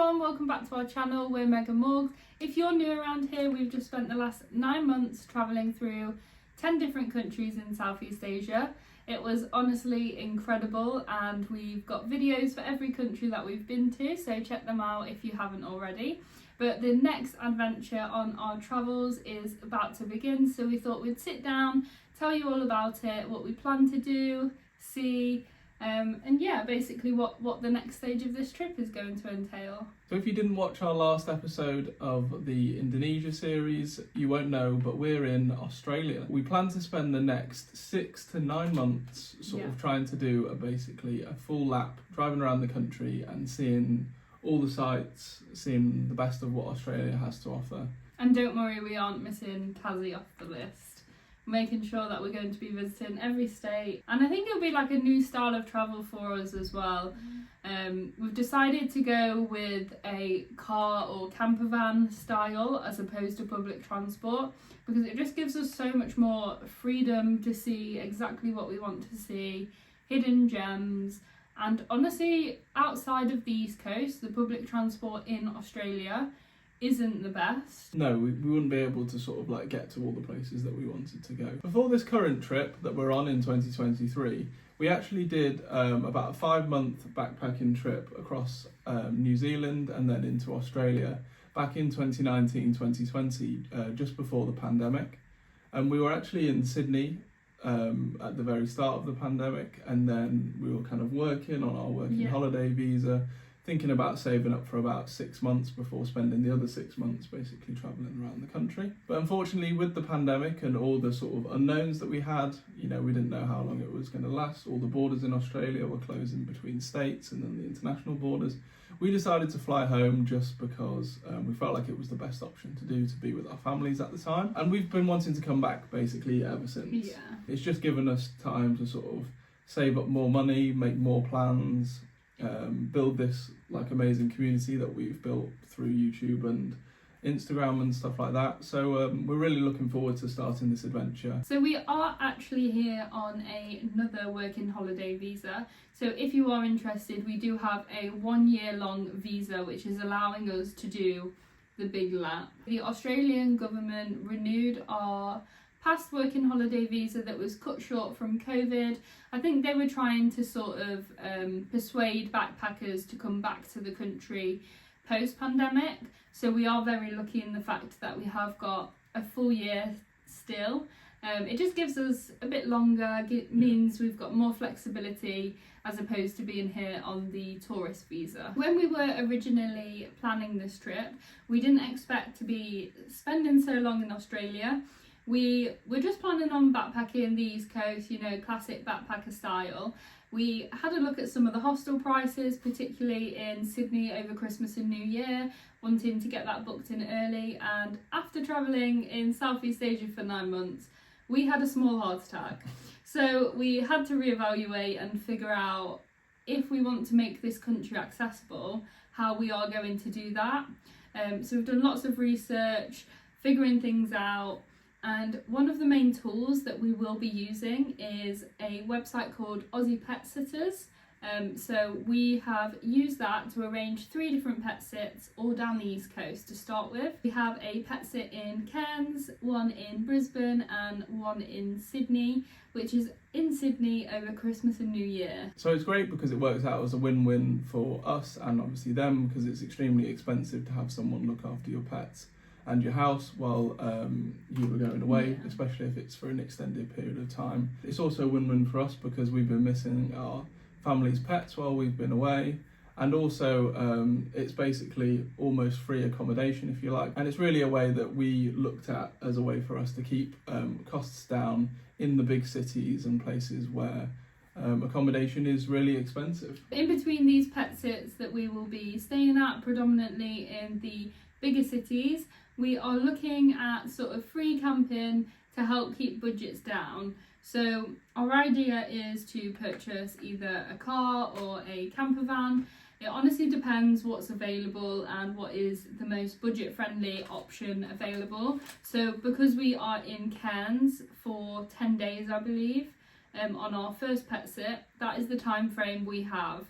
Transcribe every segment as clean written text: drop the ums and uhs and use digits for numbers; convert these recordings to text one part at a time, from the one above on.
everyone, welcome back to our channel. We're Meg and Morg. If you're new around here, we've just spent the last 9 months travelling through 10 different countries in Southeast Asia. It was honestly incredible, and we've got videos for every country that we've been to, so check them out if you haven't already. But the next adventure on our travels is about to begin, so we thought we'd sit down, tell you all about it, what we plan to do, see, and yeah, basically what the next stage of this trip is going to entail. So if you didn't watch our last episode of the Indonesia series, you won't know, but we're in Australia. We plan to spend the next 6 to 9 months sort of trying to do basically a full lap, driving around the country and seeing all the sights, seeing the best of what Australia has to offer. And don't worry, we aren't missing Tassie off the list. Making sure that we're going to be visiting every state, and I think it'll be like a new style of travel for us as well. We've decided to go with a car or camper van style as opposed to public transport, because it just gives us so much more freedom to see exactly what we want to see, hidden gems. And honestly, outside of the East Coast, the public transport in Australia isn't the best. No, we wouldn't be able to sort of like get to all the places that we wanted to go. Before this current trip that we're on in 2023, we actually did about a 5-month backpacking trip across New Zealand and then into Australia back in 2019, 2020, just before the pandemic. And we were actually in Sydney at the very start of the pandemic, and then we were kind of working on our working holiday visa, thinking about saving up for about 6 months before spending the other 6 months basically travelling around the country. But unfortunately, with the pandemic and all the sort of unknowns that we had, we didn't know how long it was going to last. All the borders in Australia were closing between states and then the international borders. We decided to fly home just because we felt like it was the best option to do, to be with our families at the time. And we've been wanting to come back basically ever since. Yeah. It's just given us time to sort of save up more money, make more plans, build this like amazing community that we've built through YouTube and Instagram and stuff like that. So we're really looking forward to starting this adventure. So we are actually here on another working holiday visa. So if you are interested, we do have a 1-year long visa which is allowing us to do the big lap. The Australian government renewed our past working holiday visa that was cut short from COVID. I think they were trying to sort of persuade backpackers to come back to the country post-pandemic. So we are very lucky in the fact that we have got a full year still. It just gives us a bit longer, means we've got more flexibility as opposed to being here on the tourist visa. When we were originally planning this trip, we didn't expect to be spending so long in Australia. We were just planning on backpacking the East Coast, classic backpacker style. We had a look at some of the hostel prices, particularly in Sydney over Christmas and New Year, wanting to get that booked in early. And after travelling in Southeast Asia for 9 months, we had a small heart attack. So we had to reevaluate and figure out, if we want to make this country accessible, how we are going to do that. So we've done lots of research, figuring things out. And one of the main tools that we will be using is a website called Aussie Pet Sitters. So we have used that to arrange 3 different pet sits all down the East Coast to start with. We have a pet sit in Cairns, one in Brisbane and one in Sydney, which is in Sydney over Christmas and New Year. So it's great because it works out as a win-win for us and obviously them, because it's extremely expensive to have someone look after your pets and your house while you were going away, especially if it's for an extended period of time. It's also a win-win for us because we've been missing our family's pets while we've been away, and also it's basically almost free accommodation, if you like, and it's really a way that we looked at as a way for us to keep costs down in the big cities and places where accommodation is really expensive. In between these pet sits that we will be staying at, predominantly in the bigger cities, we are looking at sort of free camping to help keep budgets down. So our idea is to purchase either a car or a camper van. It honestly depends what's available and what is the most budget friendly option available. So because we are in Cairns for 10 days, I believe, on our first pet sit, that is the time frame we have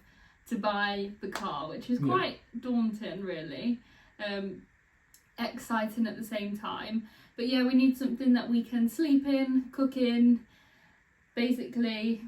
to buy the car, which is quite daunting, really. Exciting at the same time. But yeah, we need something that we can sleep in, cook in, basically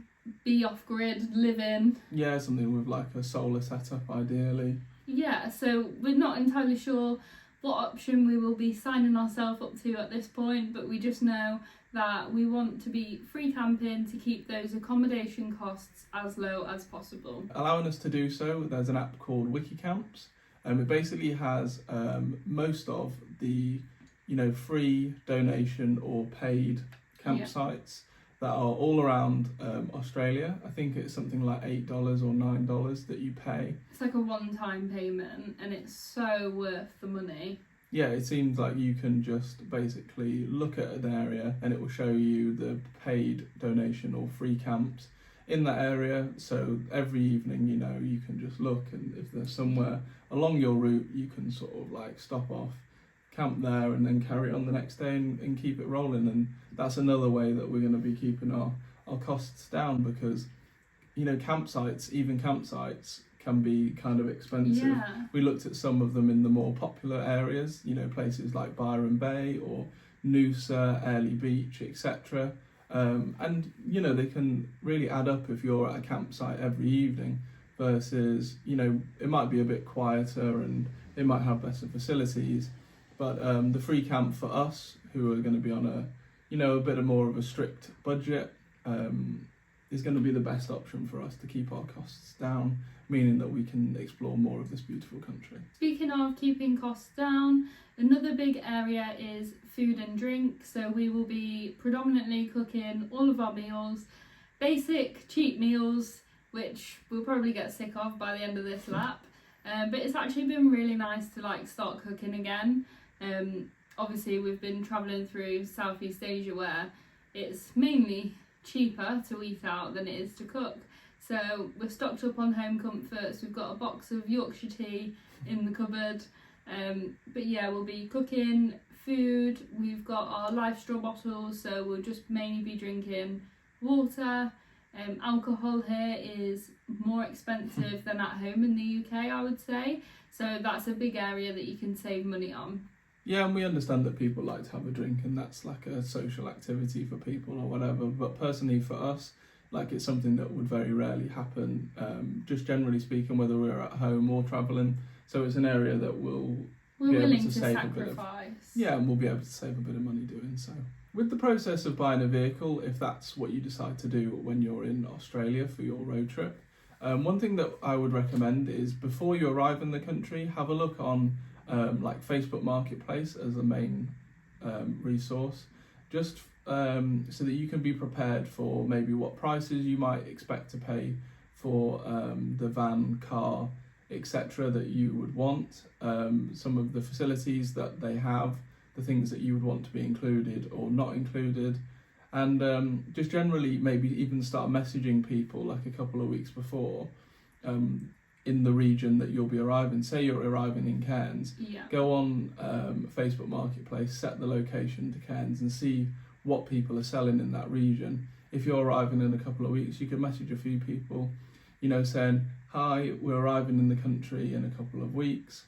be off grid, live in. Yeah, something with like a solar setup ideally. Yeah, so we're not entirely sure what option we will be signing ourselves up to at this point, but we just know that we want to be free camping to keep those accommodation costs as low as possible. Allowing us to do so, there's an app called WikiCamps. It basically has most of the free donation or paid campsites that are all around Australia. I think it's something like $8 or $9 that you pay. It's like a one-time payment and it's so worth the money. Yeah, it seems like you can just basically look at an area and it will show you the paid donation or free camps in that area. So every evening, you can just look, and if there's somewhere along your route, you can sort of like stop off, camp there, and then carry on the next day and keep it rolling. And that's another way that we're going to be keeping our costs down, because campsites can be kind of expensive. Yeah. We looked at some of them in the more popular areas, places like Byron Bay or Noosa, Airlie Beach, etc. And they can really add up if you're at a campsite every evening versus it might be a bit quieter and it might have better facilities, but the free camp for us who are going to be on a bit more of a strict budget is going to be the best option for us to keep our costs down, meaning that we can explore more of this beautiful country. Speaking of keeping costs down, another big area is food and drink. So we will be predominantly cooking all of our meals, basic cheap meals, which we'll probably get sick of by the end of this lap. But it's actually been really nice to start cooking again. Obviously we've been travelling through Southeast Asia where it's mainly cheaper to eat out than it is to cook. So we're stocked up on home comforts. We've got a box of Yorkshire tea in the cupboard. But yeah, we'll be cooking food. We've got our life straw bottles, so we'll just mainly be drinking water. Alcohol here is more expensive than at home in the UK, I would say. So that's a big area that you can save money on. Yeah, and we understand that people like to have a drink and that's like a social activity for people or whatever. But personally for us, it's something that would very rarely happen, just generally speaking, whether we're at home or travelling. So it's an area that we're willing to sacrifice. And we'll be able to save a bit of money doing so. With the process of buying a vehicle, if that's what you decide to do when you're in Australia for your road trip, one thing that I would recommend is before you arrive in the country, have a look on Facebook Marketplace as a main resource, just so that you can be prepared for maybe what prices you might expect to pay for the van, car, etc. that you would want, some of the facilities that they have, the things that you would want to be included or not included, and just generally maybe even start messaging people like a couple of weeks before in the region that you'll be arriving. Say you're arriving in Cairns, go on Facebook Marketplace, set the location to Cairns and see what people are selling in that region. If you're arriving in a couple of weeks, you can message a few people, saying, hi, we're arriving in the country in a couple of weeks.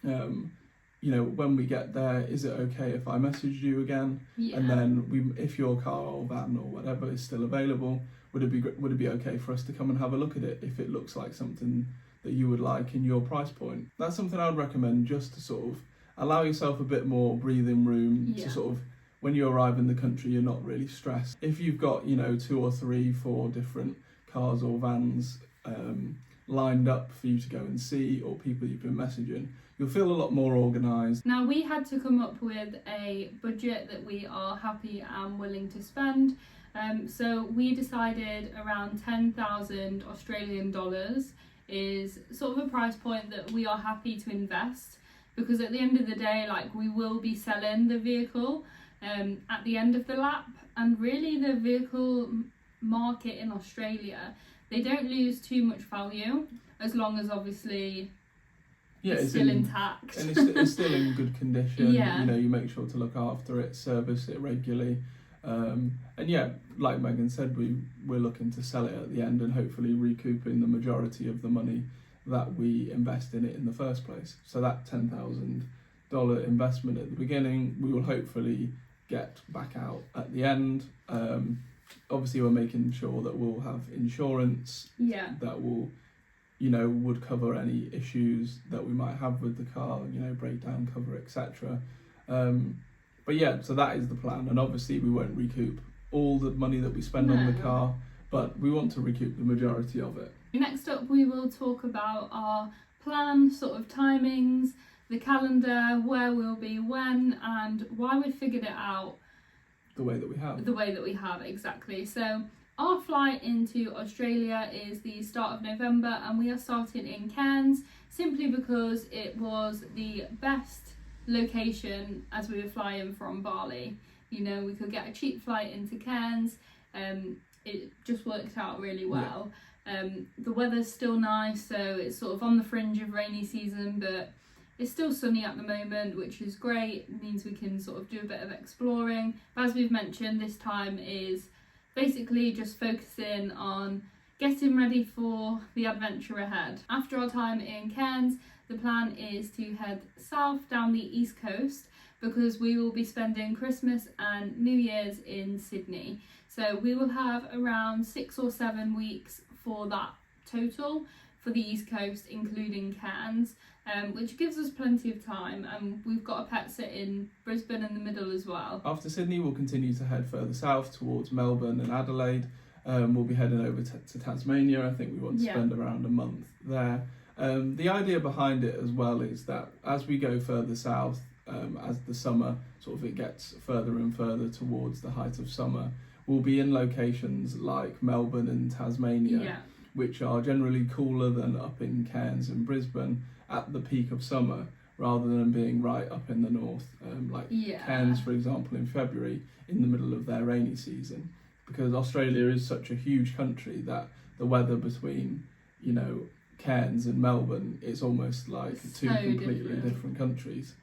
When we get there, is it okay if I message you again? Yeah. And then if your car or van or whatever is still available, would it be okay for us to come and have a look at it if it looks like something that you would like in your price point? That's something I would recommend, just to sort of allow yourself a bit more breathing room to sort of, when you arrive in the country, you're not really stressed. If you've got 2 or 3, 4 different cars or vans lined up for you to go and see, or people you've been messaging, you'll feel a lot more organised. Now, we had to come up with a budget that we are happy and willing to spend. So we decided around 10,000 Australian dollars is sort of a price point that we are happy to invest, because at the end of the day, we will be selling the vehicle at the end of the lap, and really the vehicle market in Australia, they don't lose too much value as long as obviously it's still intact and it's still in good condition. Yeah. You make sure to look after it, service it regularly, And yeah, like Megan said, we're looking to sell it at the end and hopefully recouping the majority of the money that we invest in it in the first place. So that $10,000 investment at the beginning, we will hopefully get back out at the end. Obviously, we're making sure that we'll have insurance that will, would cover any issues that we might have with the car, breakdown cover, etc. But yeah, so that is the plan, and obviously we won't recoup all the money that we spend on the car, but we want to recoup the majority of it. Next up, we will talk about our plan, sort of timings, the calendar, where we'll be when, and why we figured it out the way that we have. Exactly. So our flight into Australia is the start of November, and we are starting in Cairns simply because it was the best location as we were flying from Bali. We could get a cheap flight into Cairns. It just worked out really well. The weather's still nice, so it's sort of on the fringe of rainy season, but it's still sunny at the moment, which is great. It means we can sort of do a bit of exploring. But as we've mentioned, this time is basically just focusing on getting ready for the adventure ahead. After our time in Cairns, the plan is to head south down the east coast because we will be spending Christmas and New Year's in Sydney. So we will have around 6 or 7 weeks for that total for the east coast, including Cairns, which gives us plenty of time. And we've got a pet sit in Brisbane in the middle as well. After Sydney, we'll continue to head further south towards Melbourne and Adelaide. We'll be heading over to Tasmania. I think we want to spend around a month there. The idea behind it as well is that as we go further south, as the summer sort of it gets further and further towards the height of summer, we'll be in locations like Melbourne and Tasmania, which are generally cooler than up in Cairns and Brisbane at the peak of summer, rather than being right up in the north, Cairns, for example, in February, in the middle of their rainy season. Because Australia is such a huge country that the weather between, Cairns and Melbourne is almost like two completely different countries.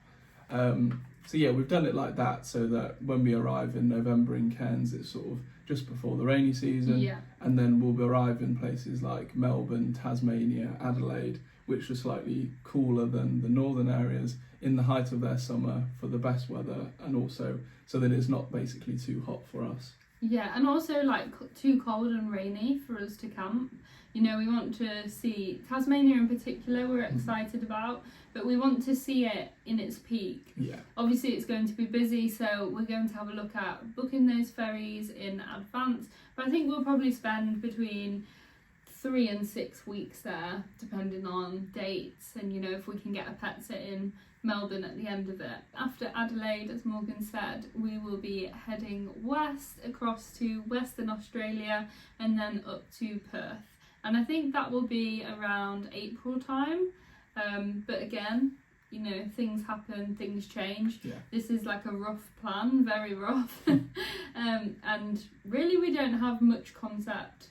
So yeah, we've done it like that so that when we arrive in November in Cairns, it's sort of just before the rainy season, and then we'll arrive in places like Melbourne, Tasmania, Adelaide, which are slightly cooler than the northern areas in the height of their summer for the best weather, and also so that it's not basically too hot for us. Yeah, and also like too cold and rainy for us to camp. We want to see Tasmania in particular, we're excited about, but we want to see it in its peak. Yeah. Obviously it's going to be busy, so we're going to have a look at booking those ferries in advance, but I think we'll probably spend between 3 and 6 weeks there, depending on dates and, if we can get a pet sit in Melbourne at the end of it. After Adelaide, as Morgan said, we will be heading west across to Western Australia and then up to Perth. And I think that will be around April time. But again, things happen, things change. Yeah. This is like a rough plan, very rough. And really we don't have much concept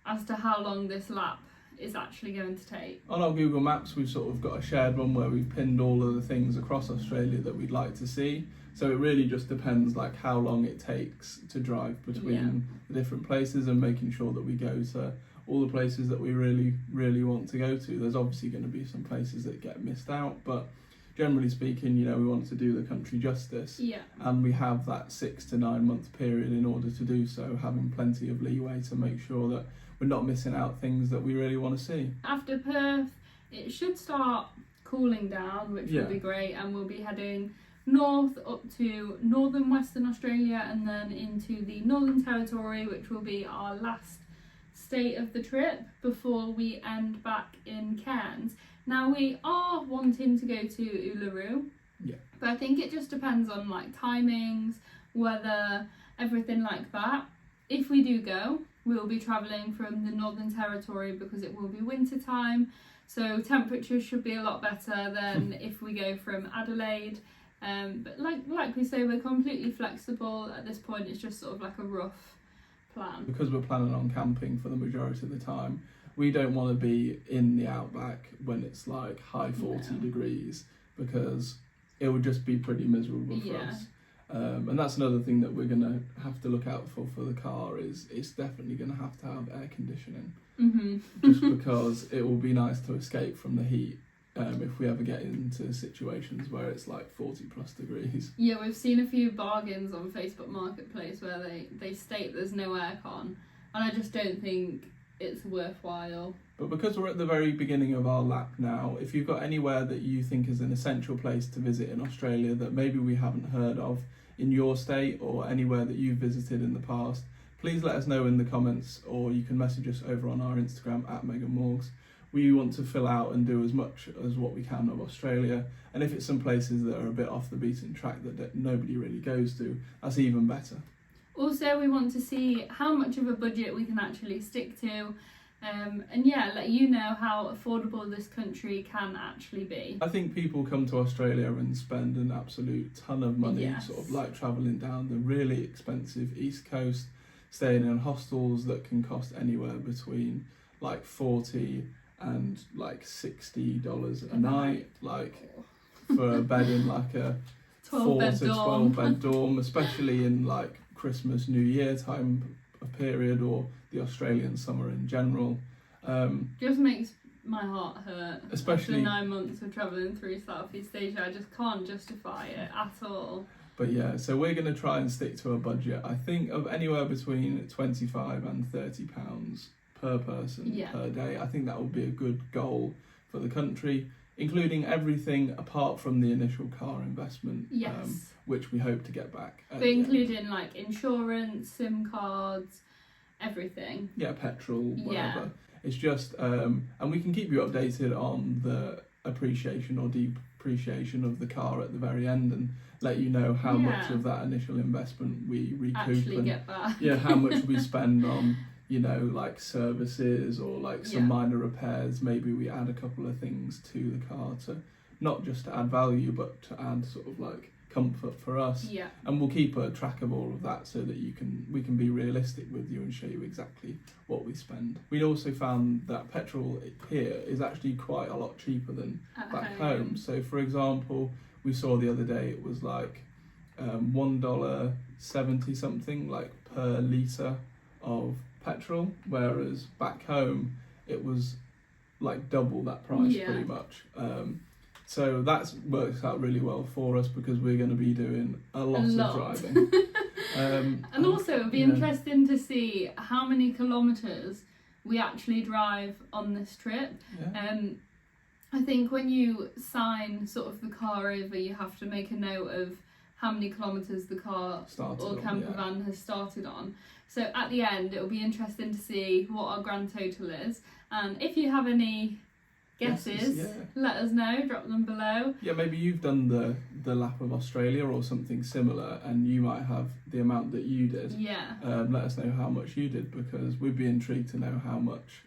as to how long this lap is actually going to take. On our Google Maps, we've sort of got a shared one where we've pinned all of the things across Australia that we'd like to see. So it really just depends like how long it takes to drive between the different places and making sure that we go to all the places that we really, really want to go to. There's obviously going to be some places that get missed out, but generally speaking, we want to do the country justice. Yeah. And we have that 6 to 9 month period in order to do so, having plenty of leeway to make sure that we're not missing out things that we really want to see. After Perth, it should start cooling down, which will be great, and we'll be heading north up to northern Western Australia and then into the Northern Territory, which will be our last state of the trip before we end back in Cairns. Now we are wanting to go to Uluru, but I think it just depends on like timings, weather, everything like that. If we do go, we'll be travelling from the Northern Territory because it will be winter time, so temperatures should be a lot better than if we go from Adelaide. But like we say, we're completely flexible at this point. It's just sort of like a rough plan. Because we're planning on camping for the majority of the time, we don't want to be in the outback when it's like high 40 degrees, because it would just be pretty miserable for us. And that's another thing that we're going to have to look out for the car is it's definitely going to have air conditioning. Just because it will be nice to escape from the heat if we ever get into situations where it's like 40 plus degrees. Yeah, we've seen a few bargains on Facebook Marketplace where they state there's no aircon, and I just don't think it's worthwhile. But because we're at the very beginning of our lap now, if you've got anywhere that you think is an essential place to visit in Australia that maybe we haven't heard of in your state or anywhere that you've visited in the past, please let us know in the comments, or you can message us over on our Instagram at @MeganMorgs. We want to fill out and do as much as what we can of Australia, and if it's some places that are a bit off the beaten track that nobody really goes to, that's even better. Also, we want to see how much of a budget we can actually stick to, and let you know how affordable this country can actually be. I think people come to Australia and spend an absolute ton of money, Yes. sort of like travelling down the really expensive East Coast, staying in hostels that can cost anywhere between like $40 and like $60 a night, like for a bed in like a 4 to 12 bed dorm, especially in like Christmas, New Year time of period, or the Australian summer in general. Just makes my heart hurt. Especially after 9 months of travelling through Southeast Asia, I just can't justify it at all. But yeah, so we're going to try and stick to a budget, I think, of anywhere between £25 and £30 per person per day. I think that would be a good goal for the country, including everything apart from the initial car investment, which we hope to get back. But including like insurance, SIM cards, everything. Yeah, petrol, whatever. It's just, and we can keep you updated on the appreciation or depreciation of the car at the very end and let you know how much of that initial investment we recoup. Actually get back. How much we spend on, like services or like some minor repairs. Maybe we add a couple of things to the car to not just to add value, but to add sort of like comfort for us. And we'll keep a track of all of that so that we can be realistic with you and show you exactly what we spend. We also found that petrol here is actually quite a lot cheaper than back home. So for example, we saw the other day it was like $1.70 something like per litre of petrol, whereas back home it was like double that price pretty much. So that works out really well for us because we're going to be doing a lot of driving. And also it'd be interesting to see how many kilometres we actually drive on this trip. I think when you sign sort of the car over, you have to make a note of how many kilometres the car or camper van has started on. So at the end, it'll be interesting to see what our grand total is. And if you have any guesses, let us know, drop them below. Maybe you've done the lap of Australia or something similar and you might have the amount that you did. Let us know how much you did, because we'd be intrigued to know how much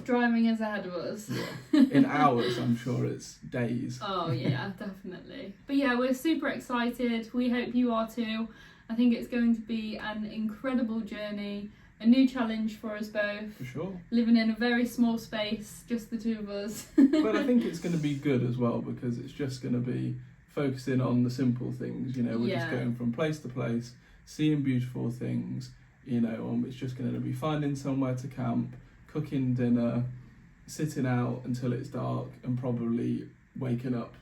driving is ahead of us. In hours, I'm sure it's days. Oh yeah, definitely. But yeah, we're super excited. We hope you are too. I think it's going to be an incredible journey, a new challenge for us both. For sure. Living in a very small space, just the two of us. But I think it's going to be good as well, because it's just going to be focusing on the simple things. We're just going from place to place, seeing beautiful things. It's just going to be finding somewhere to camp, cooking dinner, sitting out until it's dark, and probably waking up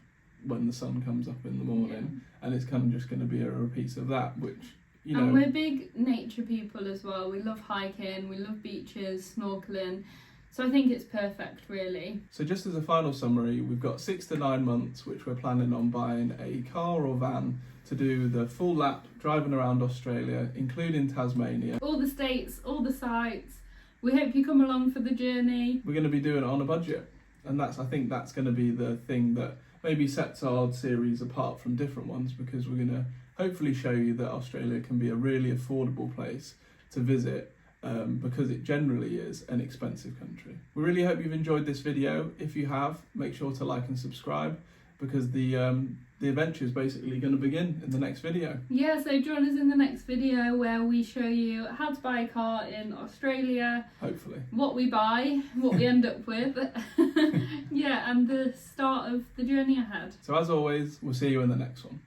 when the sun comes up in the morning. And it's kind of just going to be a repeat of that, which, And we're big nature people as well. We love hiking, we love beaches, snorkeling. So I think it's perfect, really. So just as a final summary, we've got 6 to 9 months, which we're planning on buying a car or van to do the full lap driving around Australia, including Tasmania. All the states, all the sites. We hope you come along for the journey. We're going to be doing it on a budget, and I think that's going to be the thing that maybe sets our series apart from different ones, because we're going to hopefully show you that Australia can be a really affordable place to visit, because it generally is an expensive country. We really hope you've enjoyed this video. If you have, make sure to like and subscribe, because the adventure is basically going to begin in the next video. So join us in the next video where we show you how to buy a car in Australia. Hopefully. What we buy, what we end up with. And the start of the journey ahead. So as always, we'll see you in the next one.